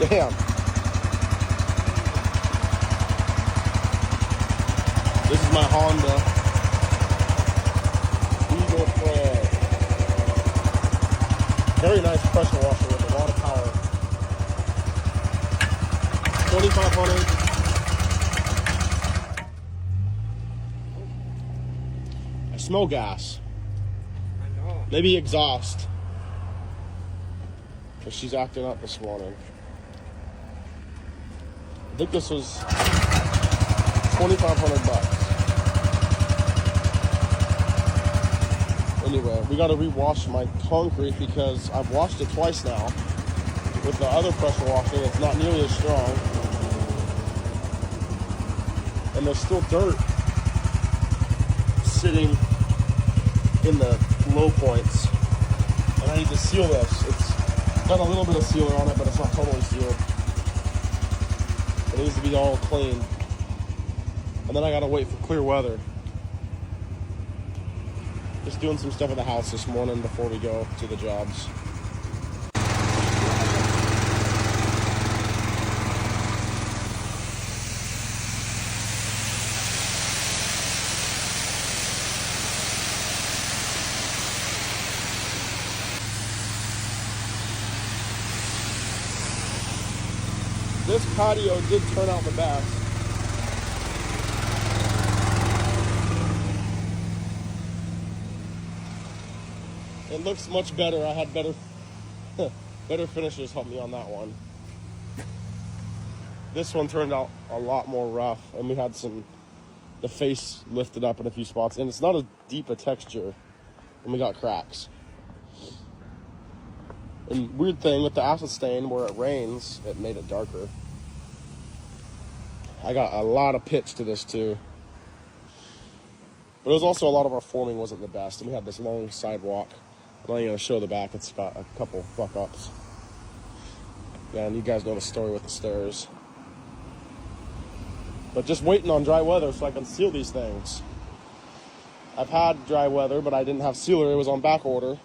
Damn. This is my Honda Eagle Pro. Very nice pressure washer with a lot of power. 2,500. I smell gas. I know. Maybe exhaust. But she's acting up this morning. I think this was $2,500. Anyway, we got to rewash my concrete because I've washed it twice now. With the other pressure washing, it's not nearly as strong. And there's still dirt sitting in the low points. And I need to seal this. It's got a little bit of sealer on it, but it's not totally sealed. It needs to be all clean. And then I gotta wait for clear weather. Just doing some stuff at the house this morning before we go to the jobs. This patio did turn out the best. It looks much better. I had better finishers help me on that one. This one turned out a lot more rough, and we had the face lifted up in a few spots, and it's not as deep a texture, and we got cracks. And weird thing with the acid stain, where it rains, it made it darker. I got a lot of pitch to this too. But it was also a lot of our forming wasn't the best, and we had this long sidewalk. I'm not even gonna show the back, it's got a couple fuck ups. Yeah, and you guys know the story with the stairs. But just waiting on dry weather so I can seal these things. I've had dry weather, but I didn't have sealer, it was on back order.